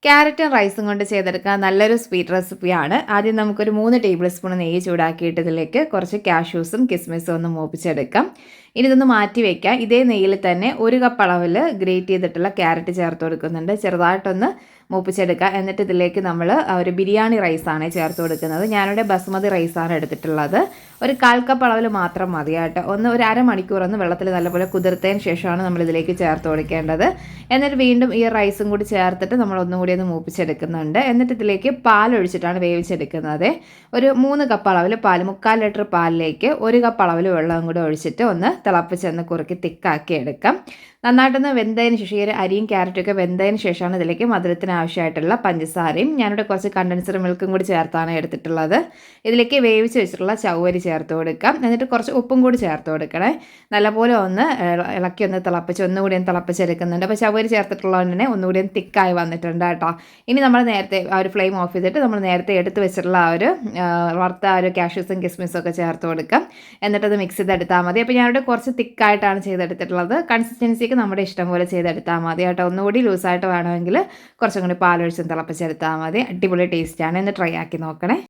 ക്യാരറ്റും റൈസും കൊണ്ട് ചെയ്തെടുക്കാൻ നല്ലൊരു സ്വീറ്റ് റെസിപ്പിയാണ്. ആദ്യം നമുക്കൊരു 3 ടേബിൾ സ്പൂൺ നെയ്യ് ചൂടാക്കിയിട്ട് ഇതിലേക്ക് കുറച്ച് കാഷ്യൂസും കിസ്മിസും ഒന്ന് മൂപ്പിച്ചെടുക്കാം. ഇനി ഇതൊന്ന് മാറ്റി വയ്ക്കാം. ഇതേ നെയ്യിൽ തന്നെ 1 കപ്പ് അളവിൽ ഗ്രേറ്റ് ചെയ്തിട്ടുള്ള ക്യാരറ്റ് ചേർത്ത് കൊടുക്കുന്നുണ്ട്. ചെറുതായിട്ടൊന്ന് മൂപ്പിച്ചെടുക്കുക. എന്നിട്ട് ഇതിലേക്ക് നമ്മൾ ഒരു ബിരിയാണി റൈസാണ് ചേർത്ത് കൊടുക്കുന്നത്. ഞാനിവിടെ ബസ്മതി റൈസാണ് എടുത്തിട്ടുള്ളത്. ഒരു 1/4 കപ്പ് അളവിൽ മാത്രം മതി കേട്ടോ. ഒരു അരമണിക്കൂർ വെള്ളത്തിൽ നല്ലപോലെ കുതിർത്തതിന് ശേഷമാണ് നമ്മൾ ഇതിലേക്ക് ചേർത്ത് കൊടുക്കേണ്ടത്. എന്നിട്ട് വീണ്ടും ഈ റൈസും കൂടി ചേർത്തിട്ട് നമ്മൾ ഒന്നുകൂടി ഒന്ന് മൂപ്പിച്ചെടുക്കുന്നുണ്ട്. എന്നിട്ട് ഇതിലേക്ക് പാലൊഴിച്ചിട്ടാണ് വേവിച്ചെടുക്കുന്നത്. ഒരു 3 കപ്പ് അളവിൽ പാൽ, 3/4 ലിറ്റർ പാലിലേക്ക് 1 കപ്പ് അളവിൽ വെള്ളം കൂടി ഒഴിച്ചിട്ട് ഒന്ന് തിളപ്പിച്ചൊന്ന് കുറുക്കി തിക്കാക്കി എടുക്കാം. നന്നായിട്ടൊന്ന് വെന്തതിന് ശേഷം ഈ അരിയും ക്യാരറ്റൊക്കെ വെന്തതിന് ശേഷമാണ് ഇതിലേക്ക് മധുരത്തിന് ആവശ്യമായിട്ടുള്ള പഞ്ചസാരയും ഞാനിവിടെ കുറച്ച് കണ്ടൻസർ മിൽക്കും കൂടി ചേർത്താണ് എടുത്തിട്ടുള്ളത്. ഇതിലേക്ക് വേവിച്ച് വെച്ചിട്ടുള്ള ചവ്വരി ചേർത്ത് കൊടുക്കാം. എന്നിട്ട് കുറച്ച് ഉപ്പും കൂടി ചേർത്ത് കൊടുക്കണേ. നല്ലപോലെ ഒന്ന് ഇളക്കി ഒന്ന് തിളപ്പിച്ച് ഒന്നുകൂടി ഒന്ന് തിളപ്പിച്ചെടുക്കുന്നുണ്ട്. അപ്പോൾ ചവ്വരി ചേർത്തിട്ടുള്ളതുകൊണ്ട് തന്നെ ഒന്നുകൂടി ഒന്ന് തിക്കായി വന്നിട്ടുണ്ട് കേട്ടോ. ഇനി നമ്മൾ നേരത്തെ ആ ഒരു ഫ്ലെയിം ഓഫ് ചെയ്തിട്ട് നമ്മൾ നേരത്തെ എടുത്ത് വെച്ചിട്ടുള്ള ആ ഒരു വറുത്ത ആ ഒരു കാഷ്യൂസും കിസ്മിസും ഒക്കെ ചേർത്ത് കൊടുക്കാം. എന്നിട്ടത് മിക്സ് ചെയ്തെടുത്താൽ മതി. അപ്പോൾ ഞാനിവിടെ കുറച്ച് തിക്കായിട്ടാണ് ചെയ്തെടുത്തിട്ടുള്ളത്. കൺസിസ്റ്റൻസി നമ്മുടെ ഇഷ്ടം പോലെ ചെയ്തെടുത്താൽ മതി കേട്ടോ. ഒന്നുകൂടി ലൂസായിട്ട് വേണമെങ്കിൽ കുറച്ചും കൂടി പാലൊഴിച്ചും തിളപ്പിച്ചെടുത്താൽ മതി. അടിപൊളി ടേസ്റ്റാണ്. എന്ന് ട്രൈ ആക്കി നോക്കണേ.